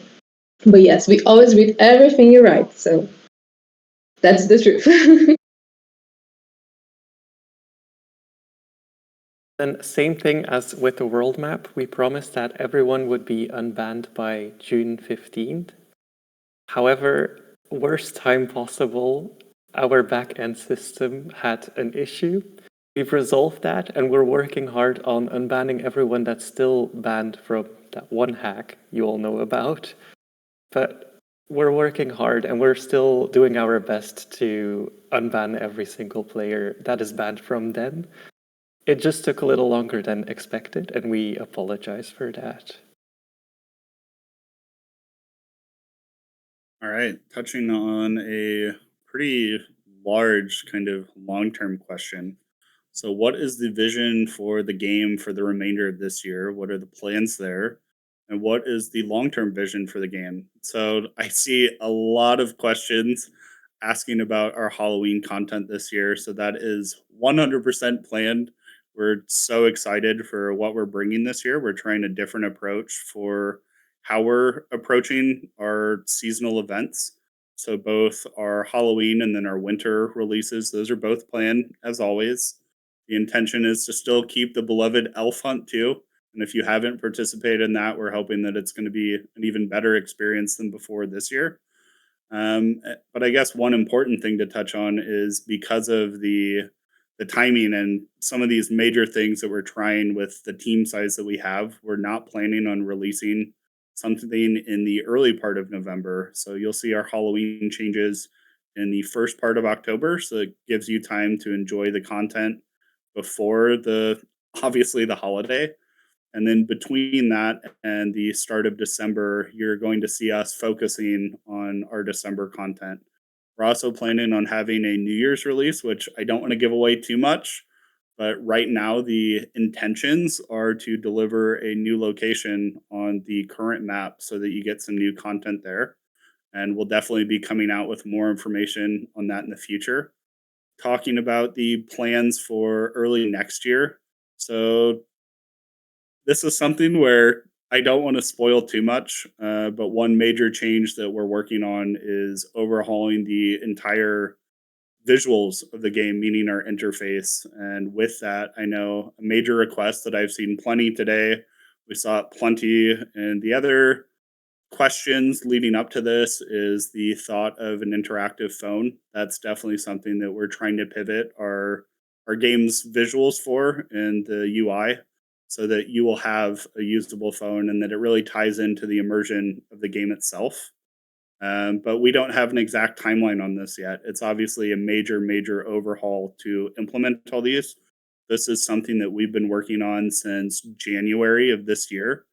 But yes, we always read everything you write. So that's the truth. Then same thing as with the world map, we promised that everyone would be unbanned by June 15th. However, worst time possible, our back-end system had an issue. We've resolved that, and we're working hard on unbanning everyone that's still banned from that one hack you all know about. But we're working hard, and we're still doing our best to unban every single player that is banned from then. It just took a little longer than expected, and we apologize for that. All right, touching on a pretty large kind of long term question. So, what is the vision for the game for the remainder of this year? What are the plans there? And what is the long term vision for the game? So, I see a lot of questions asking about our Halloween content this year. So, that is 100% planned. We're so excited for what we're bringing this year. We're trying a different approach for how we're approaching our seasonal events. So, both our Halloween and then our winter releases, those are both planned as always. The intention is to still keep the beloved elf hunt too. And if you haven't participated in that, we're hoping that it's going to be an even better experience than before this year. But I guess one important thing to touch on is because of the timing and some of these major things that we're trying with the team size that we have, we're not planning on releasing something in the early part of November. So you'll see our Halloween changes in the first part of October. So it gives you time to enjoy the content before obviously the holiday. And then between that and the start of December, you're going to see us focusing on our December content. We're also planning on having a New Year's release, which I don't want to give away too much. But right now, the intentions are to deliver a new location on the current map so that you get some new content there. And we'll definitely be coming out with more information on that in the future. Talking about the plans for early next year. So this is something where I don't want to spoil too much, but one major change that we're working on is overhauling the entire visuals of the game, meaning our interface. And with that, I know a major request that I've seen plenty today. We saw it plenty in the other questions leading up to this is the thought of an interactive phone. That's definitely something that we're trying to pivot our game's visuals for in the UI so that you will have a usable phone and that it really ties into the immersion of the game itself. But we don't have an exact timeline on this yet. It's obviously a major, major overhaul to implement all these. This is something that we've been working on since January of this year.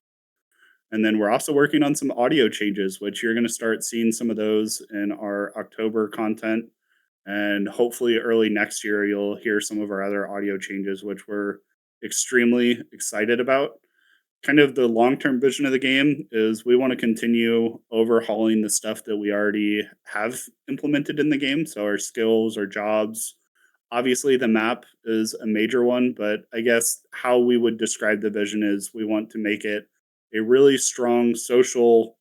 And then we're also working on some audio changes, which you're going to start seeing some of those in our October content. And hopefully, early next year, you'll hear some of our other audio changes, which we're extremely excited about. Kind of the long term vision of the game is we want to continue overhauling the stuff that we already have implemented in the game. So, our skills, our jobs. Obviously, the map is a major one, but I guess how we would describe the vision is we want to make it a really strong social,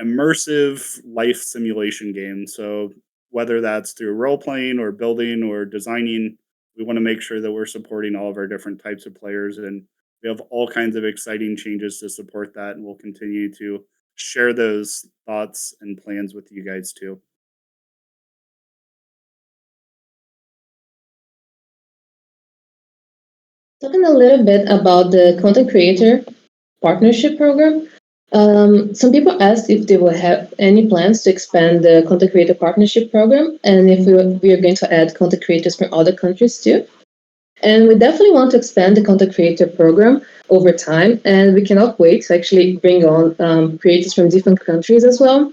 immersive life simulation game. So whether that's through role playing or building or designing, we want to make sure that we're supporting all of our different types of players. And we have all kinds of exciting changes to support that. And we'll continue to share those thoughts and plans with you guys too. Talking a little bit about the content creator partnership program. Some people asked if they will have any plans to expand the content creator partnership program and if we are going to add content creators from other countries too. And we definitely want to expand the content creator program over time, and we cannot wait to actually bring on creators from different countries as well.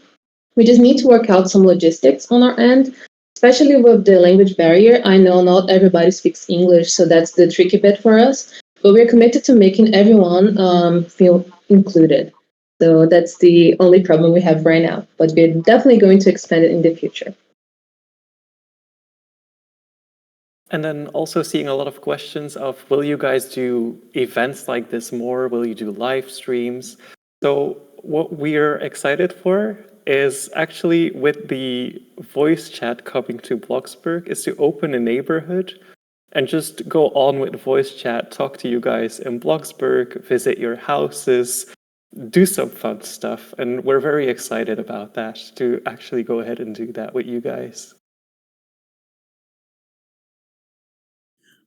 We just need to work out some logistics on our end, especially with the language barrier. I know not everybody speaks English, so that's the tricky bit for us. But we're committed to making everyone feel included. So that's the only problem we have right now. But we're definitely going to expand it in the future. And then also seeing a lot of questions of, will you guys do events like this more? Will you do live streams? So what we're excited for is actually with the voice chat coming to Bloxburg is to open a neighborhood and just go on with voice chat, talk to you guys in Bloxburg, visit your houses, do some fun stuff. And we're very excited about that, to actually go ahead and do that with you guys.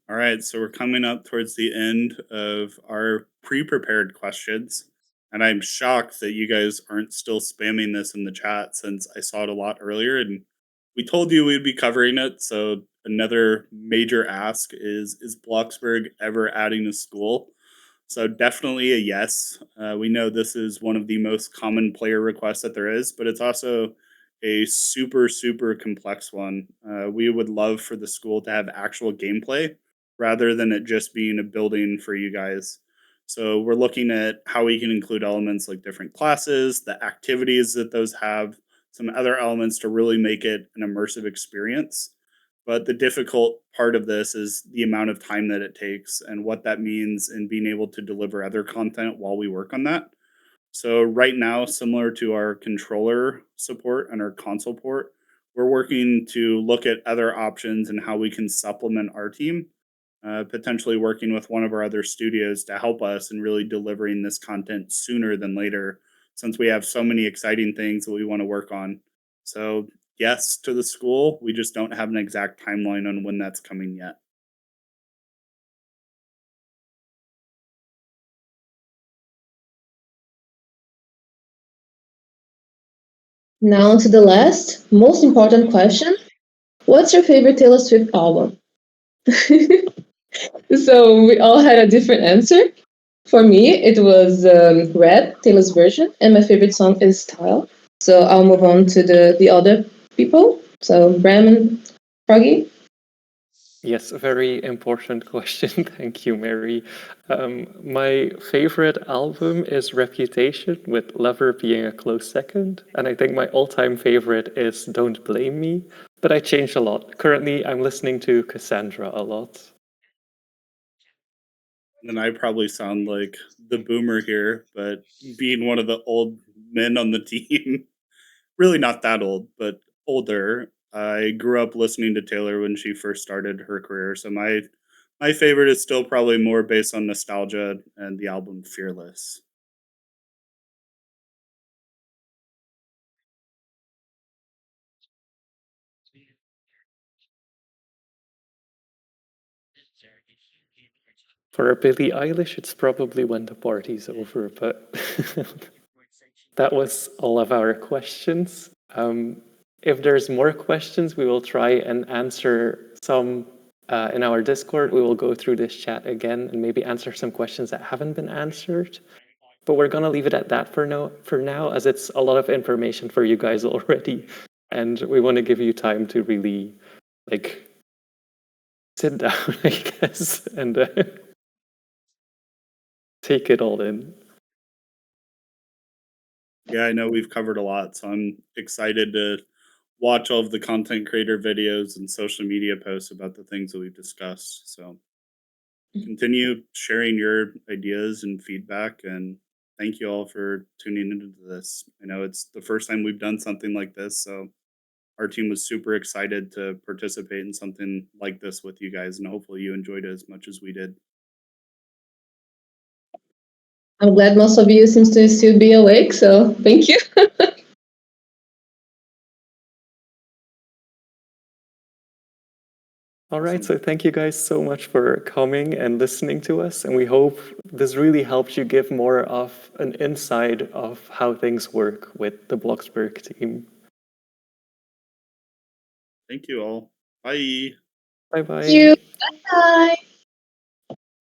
All right, so we're coming up towards the end of our pre-prepared questions, and I'm shocked that you guys aren't still spamming this in the chat since I saw it a lot earlier, and we told you we'd be covering it. So another major ask is Bloxburg ever adding a school? So definitely a yes. We know this is one of the most common player requests that there is, but it's also a super super complex one. We would love for the school to have actual gameplay rather than it just being a building for you guys. So we're looking at how we can include elements like different classes, the activities that those have, some other elements to really make it an immersive experience. But the difficult part of this is the amount of time that it takes and what that means in being able to deliver other content while we work on that. So right now, similar to our controller support and our console port, we're working to look at other options and how we can supplement our team, potentially working with one of our other studios to help us in really delivering this content sooner than later, since we have so many exciting things that we want to work on. So, yes to the school. We just don't have an exact timeline on when that's coming yet. Now to the last, most important question. What's your favorite Taylor Swift album? So we all had a different answer. For me, it was Red, Taylor's version, and my favorite song is Style. So I'll move on to the other people. So Bram and Froggy. Yes, a very important question. Thank you, Mary. My favorite album is Reputation, with Lover being a close second. And I think my all-time favorite is Don't Blame Me, but I changed a lot. Currently, I'm listening to Cassandra a lot. And I probably sound like the boomer here, but being one of the old men on the team, really not that old, but older. I grew up listening to Taylor when she first started her career, so my favorite is still probably more based on nostalgia and the album Fearless. For Billie Eilish, it's probably When the Party's Over, but that was all of our questions. If there's more questions, we will try and answer some in our Discord. We will go through this chat again and maybe answer some questions that haven't been answered. But we're gonna leave it at that for now, as it's a lot of information for you guys already, and we want to give you time to really like sit down, I guess, and take it all in. Yeah, I know we've covered a lot, so I'm excited to watch all of the content creator videos and social media posts about the things that we've discussed. So continue sharing your ideas and feedback, and thank you all for tuning into this. I know it's the first time we've done something like this, so our team was super excited to participate in something like this with you guys, and hopefully you enjoyed it as much as we did. I'm glad most of you seems to still be awake, so thank you. All right, so thank you guys so much for coming and listening to us, and we hope this really helped you give more of an insight of how things work with the Bloxburg team. Thank you all. Bye. Bye bye. Thank you. Bye.